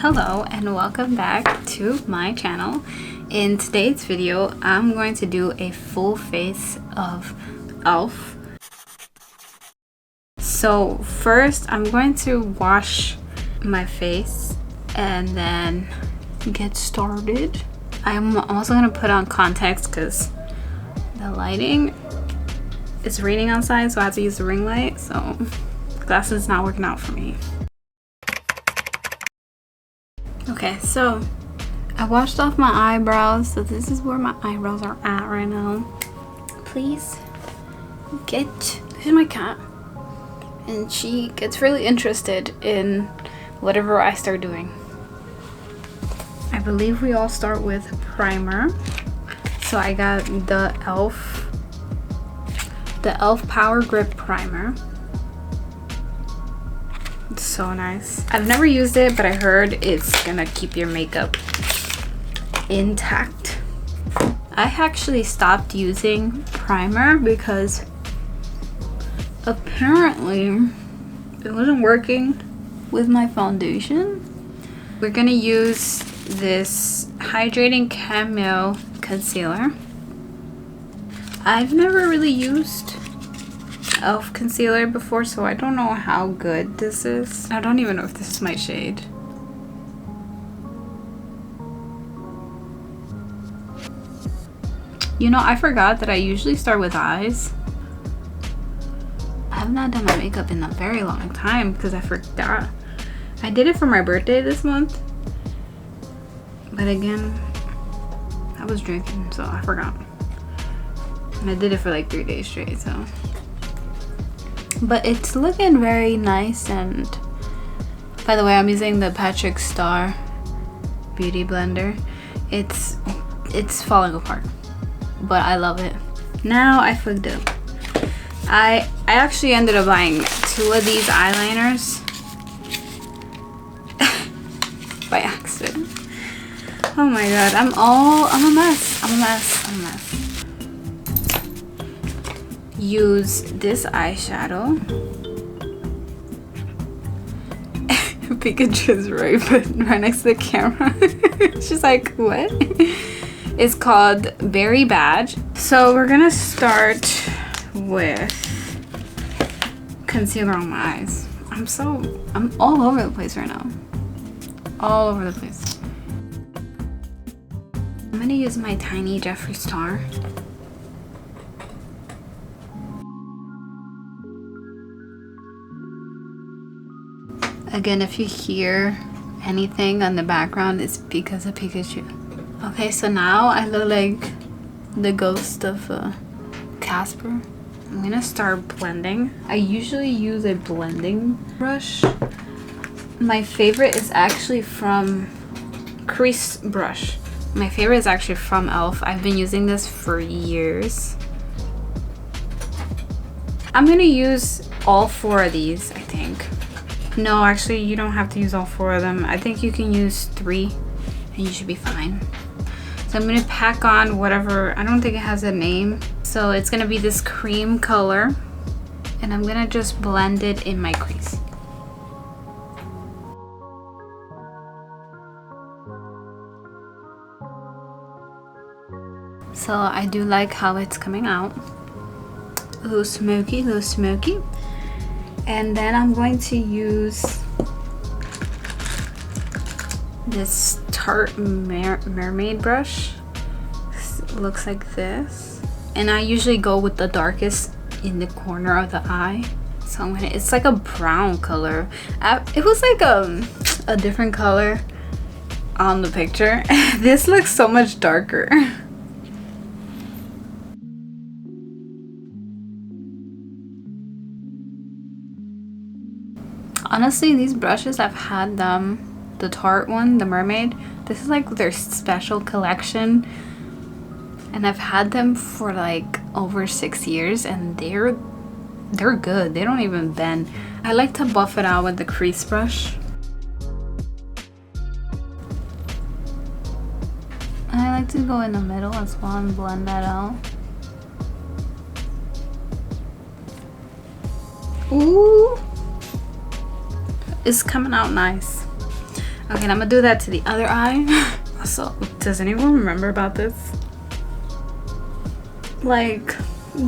Hello and welcome back to my channel. In today's video, I'm going to do a full face of Elf. So first, I'm going to wash my face and then get started. I'm also going to put on contacts because the lighting is raining outside, so I have to use the ring light. So glasses not working out for me. Okay, so I washed off my eyebrows, so this is where my eyebrows are at right now. Please get, this is my cat, and she gets really interested in whatever I start doing. I believe we all start with primer. So I got the Elf Power Grip Primer. It's so nice. I've never used it, but I heard it's gonna keep your makeup intact. I actually stopped using primer because apparently it wasn't working with my foundation. We're gonna use this Hydrating Camo Concealer. I've never really used Elf concealer before, so I don't know how good this is. I don't even know if this is my shade. You know, I forgot that I usually start with eyes. I have not done my makeup in a very long time because I forgot. I did it for my birthday this month, but again, I was drinking, so I forgot. And I did it for like 3 days straight, so. But it's looking very nice. And by the way, I'm using the Patrick Star Beauty Blender. It's falling apart, but I love it. Now I fucked up. I actually ended up buying 2 of these eyeliners by accident. Oh my god, I'm a mess. Use this eyeshadow. Pikachu's right next to the camera. She's like, what? It's called Berry Badge. So we're gonna start with concealer on my eyes. I'm all over the place right now. All over the place. I'm gonna use my tiny Jeffree Star. Again, if you hear anything on the background, it's because of Pikachu. Okay, so now I look like the ghost of Casper. I'm gonna start blending. I usually use a blending brush. My favorite is actually from Crease Brush. My favorite is actually from Elf. I've been using this for years. I'm gonna use all 4 of these, I think. No, actually, you don't have to use all 4 of them. I think you can use 3 and you should be fine. So I'm gonna pack on whatever, I don't think it has a name. So it's gonna be this cream color, and I'm gonna just blend it in my crease. So I do like how it's coming out. A little smoky, And then I'm going to use this Tarte Mermaid brush. It looks like this. And I usually go with the darkest in the corner of the eye. So it's like a brown color. It was like a different color on the picture. This looks so much darker. Honestly, these brushes, I've had them, the Tarte one, the Mermaid. This is like their special collection. And I've had them for like over 6 years, and they're good. They don't even bend. I like to buff it out with the crease brush. And I like to go in the middle as well and blend that out. Ooh! It's coming out nice. Okay, and I'm gonna do that to the other eye. So, does anyone remember about this? Like,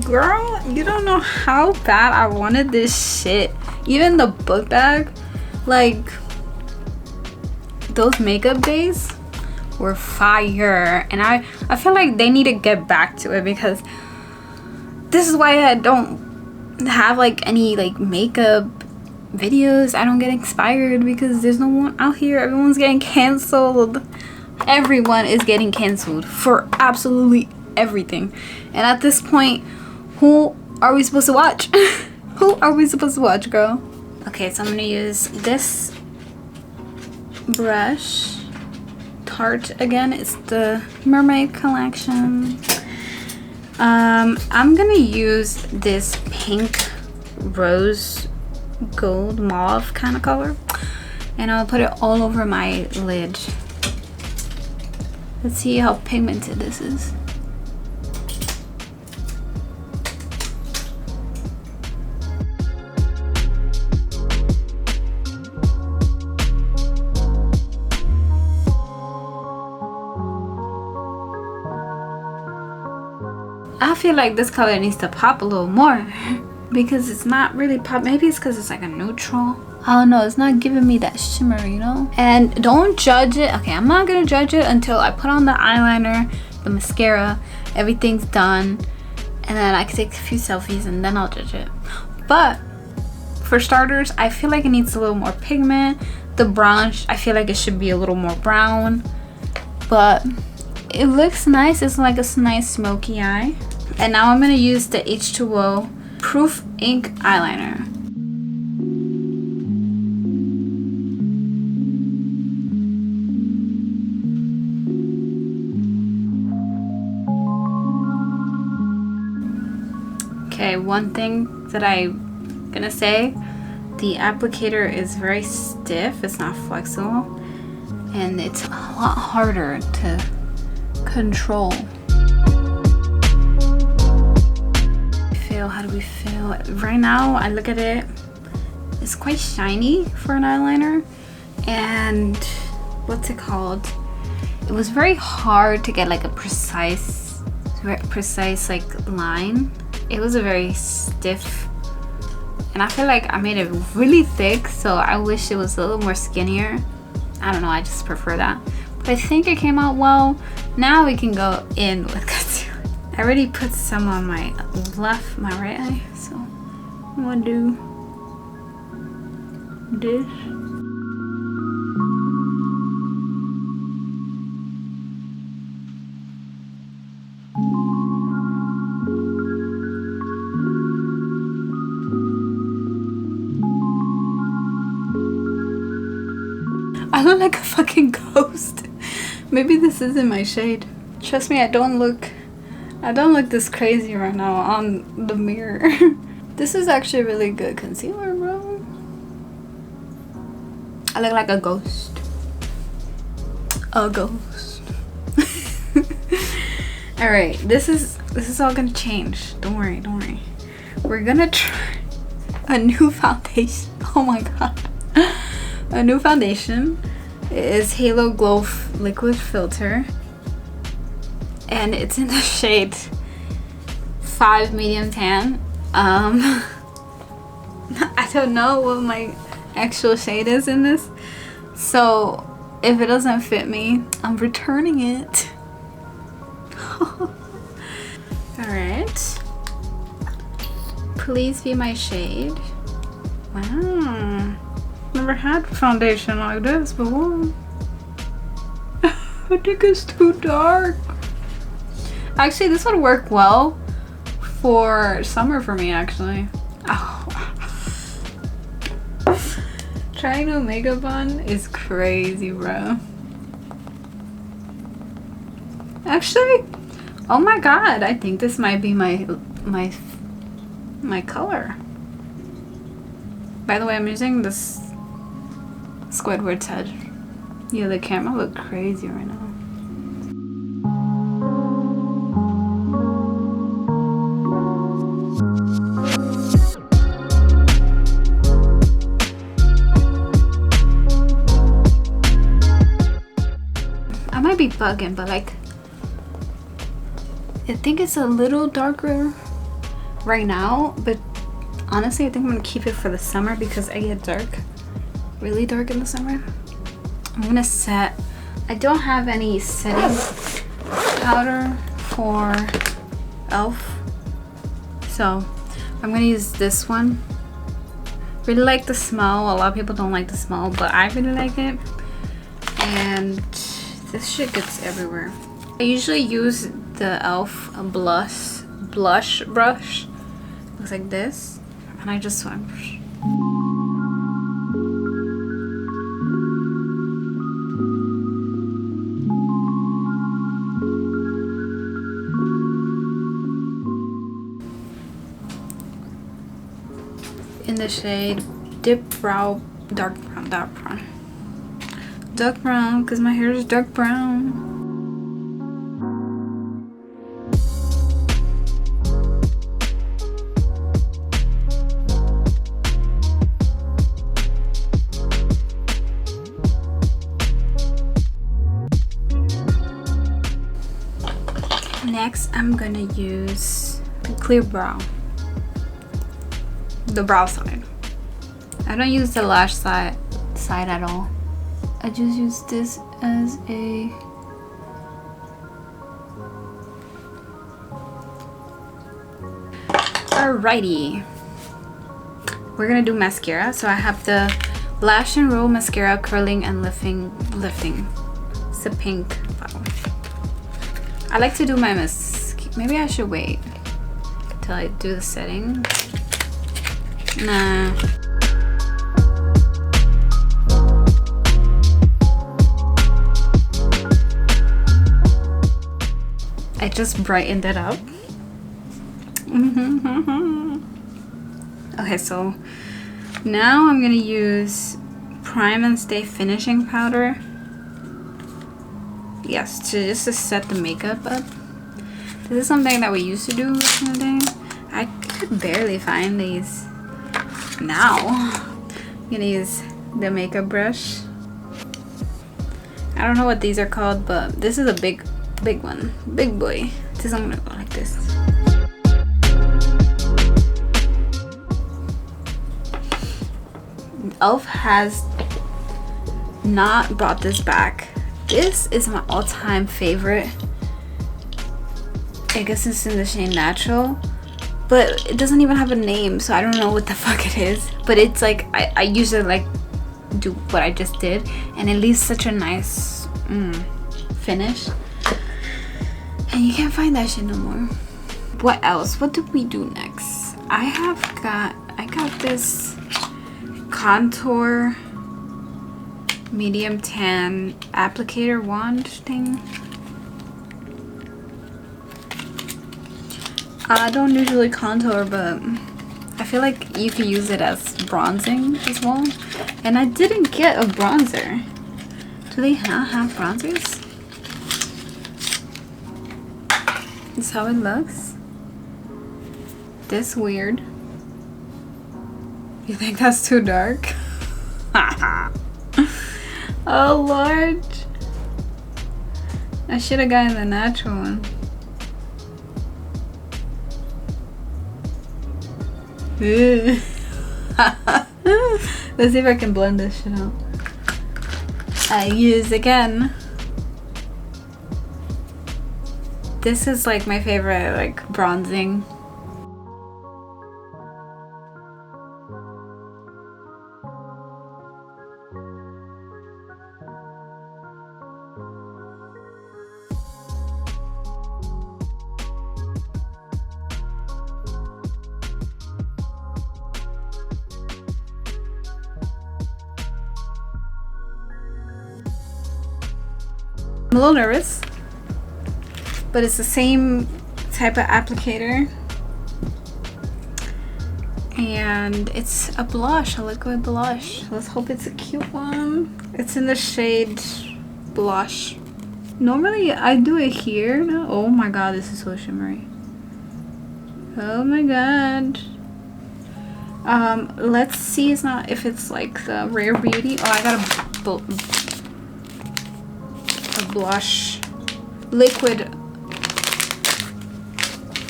girl, you don't know how bad I wanted this shit. Even the book bag, like, those makeup days were fire. And I feel like they need to get back to it, because this is why I don't have like any like makeup videos. I don't get inspired because there's no one out here. Everyone's getting canceled. Everyone is getting canceled for absolutely everything. And at this point, who are we supposed to watch? Who are we supposed to watch, girl? Okay, so I'm gonna use this brush. Tarte again. It's the Mermaid collection. I'm gonna use this pink rose gold mauve kind of color, and I'll put it all over my lid. Let's see how pigmented this is. I feel like this color needs to pop a little more because it's not really pop. Maybe it's because it's like a neutral. I don't know, it's not giving me that shimmer, you know? And don't judge it. Okay, I'm not gonna judge it until I put on the eyeliner, the mascara, everything's done, and then I can take a few selfies and then I'll judge it. But for starters, I feel like it needs a little more pigment. The brown, I feel like it should be a little more brown, but it looks nice. It's like a nice smoky eye. And now I'm gonna use the H2O Proof Ink eyeliner. Okay, one thing that I'm gonna say, the applicator is very stiff, it's not flexible, and it's a lot harder to control. How do we feel? Right now, I look at it, it's quite shiny for an eyeliner, and what's it called? It was very hard to get like a precise like line. It was a very stiff, and I feel like I made it really thick, so I wish it was a little more skinnier. I don't know, I just prefer that. But I think it came out well. Now we can go in with concealer. I already put some on my right eye, so I'm gonna do this. I look like a fucking ghost. Maybe this isn't my shade. Trust me, I don't look this crazy right now on the mirror. This is actually really good concealer, bro. I look like a ghost. A ghost. Alright, this is all gonna change. Don't worry, don't worry. We're gonna try a new foundation. Oh my god. A new foundation. It is Halo Glow Liquid Filter. And it's in the shade 5 medium tan. I don't know what my actual shade is in this, so if it doesn't fit me, I'm returning it. Alright, please be my shade. Wow, never had foundation like this before. I think it's too dark. Actually, this would work well for summer for me, actually. Oh. Trying no makeup on is crazy, bro. Actually, oh my god, I think this might be my color. By the way, I'm using this Squidward's head. Yeah, the camera look crazy right now. might be bugging, but like I think it's a little darker right now, but honestly I think I'm gonna keep it for the summer because I get dark, really dark in the summer. I'm gonna set, I don't have any setting powder for e.l.f. so I'm gonna use this one. Really like the smell. A lot of people don't like the smell, but I really like it. And this shit gets everywhere. I usually use the e.l.f. blush brush. Looks like this. And I just swipe. In the shade Dip Brow Dark Brown, because my hair is dark brown. Next, I'm gonna use the clear brow. The brow side. I don't use the lash side at all. I just use this as a alrighty. We're gonna do mascara. So I have the Lash and Roll Mascara Curling and Lifting. It's a pink flower. I like to do my maybe I should wait till I do the setting. Nah. I just brightened it up. Okay, so now I'm gonna use Prime and Stay Finishing Powder. Yes, just to set the makeup up. This is something that we used to do back in the day. I could barely find these. Now I'm gonna use the makeup brush. I don't know what these are called, but this is a big one, big boy. This I'm gonna go like this. e.l.f. has not brought this back. This is my all-time favorite. I guess it's in the shade Natural. But it doesn't even have a name, so I don't know what the fuck it is. But it's like, I usually like do what I just did, and it leaves such a nice finish. And you can't find that shit no more. What else? What did we do next? I got this contour medium tan applicator wand thing. I don't usually contour, but I feel like you can use it as bronzing as well. And I didn't get a bronzer. Do they not have bronzers? This is how it looks. This weird. You think that's too dark? Oh Lord. I should have gotten the natural one. Let's see if I can blend this shit out. I use again. This is like my favorite, like bronzing. I'm a little nervous, but it's the same type of applicator, and it's a blush, a liquid blush. Let's hope it's a cute one. It's in the shade Blush. Normally I do it here. No, oh my god, this is so shimmery. Oh my god. Let's see if it's like the Rare Beauty. Oh, I got a blush liquid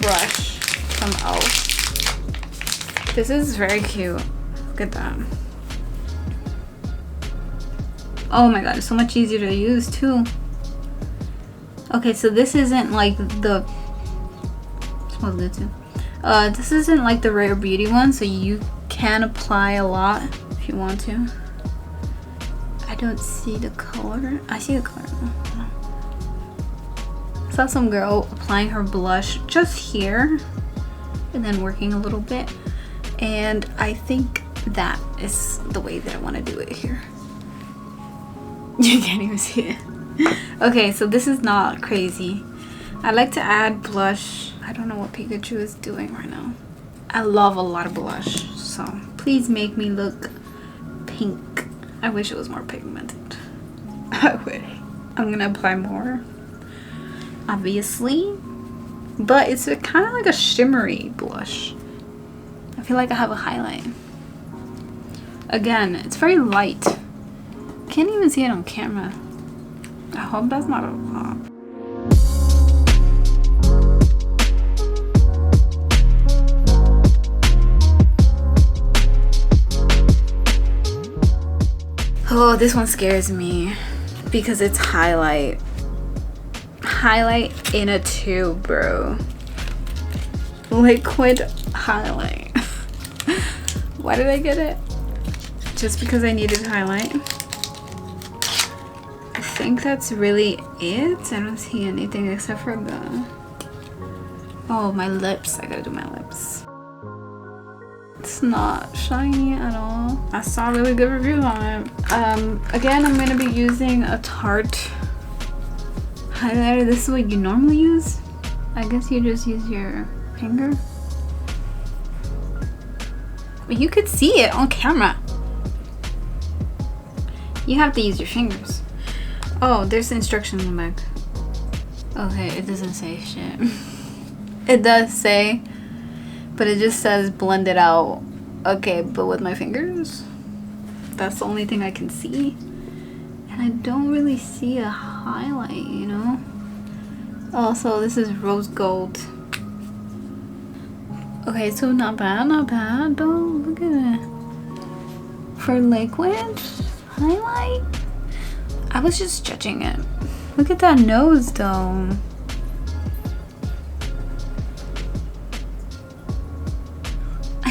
brush from e.l.f. This is very cute. Look at that. Oh my god, it's so much easier to use too. Okay, so this isn't like the smells good too. This isn't like the Rare Beauty one, so you can apply a lot if you want to. I don't see the color. I see the color. I saw some girl applying her blush just here and then working a little bit, and I think that is the way that I want to do it here. You can't even see it. Okay, so this is not crazy. I like to add blush. I don't know what Pikachu is doing right now. I love a lot of blush, so please make me look pink. I wish it was more pigmented. I wish. I'm gonna apply more, obviously, but it's kind of like a shimmery blush. I feel like I have a highlight. Again, it's very light. Can't even see it on camera. I hope that's not a lot. Oh, this one scares me because it's highlight. Highlight in a tube, bro. Liquid highlight. Why did I get it? Just because I needed highlight. I think that's really it. I don't see anything except for the... Oh, my lips. I gotta do my lips. It's not shiny at all. I saw really good reviews on it. Again, I'm gonna be using a Tarte highlighter. This is what you normally use. I guess you just use your finger. But you could see it on camera. You have to use your fingers. Oh, there's instructions in the back. Okay, it doesn't say shit. It does say, but it just says blend it out. Okay, but with my fingers? That's the only thing I can see. And I don't really see a highlight, you know? Also, this is rose gold. Okay, so not bad, not bad. Don't look at it. For liquid highlight, I was just judging it. Look at that nose though.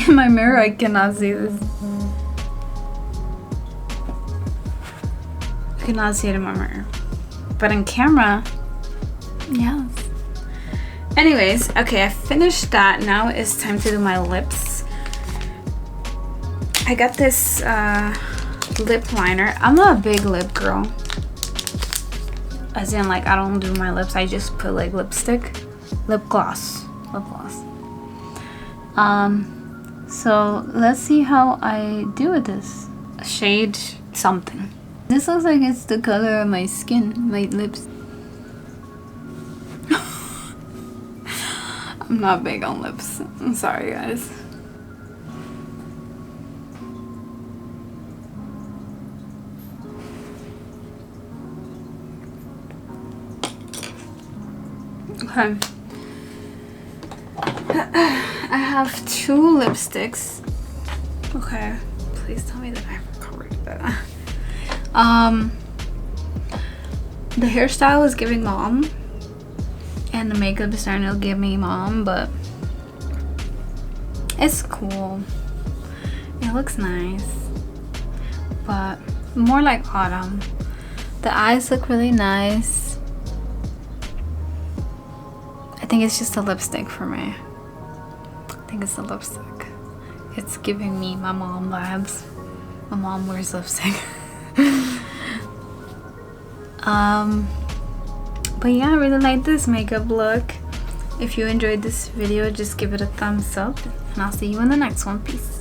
In my mirror, I cannot see this. I cannot see it in my mirror. But in camera, yes. Anyways, okay, I finished that. Now it's time to do my lips. I got this lip liner. I'm not a big lip girl. As in, like, I don't do my lips. I just put like lipstick, lip gloss. So let's see how I do with this. Shade something. This looks like it's the color of my skin, my lips. I'm not big on lips. I'm sorry, guys. Okay. I have 2 lipsticks. Okay. Please tell me that I recovered that. The hairstyle is giving mom. And the makeup is starting to give me mom, but it's cool. It looks nice. But more like autumn. The eyes look really nice. I think it's just a lipstick for me. I think it's a lipstick. It's giving me my mom vibes. My mom wears lipstick. But yeah, I really like this makeup look. If you enjoyed this video, just give it a thumbs up. And I'll see you in the next one. Peace.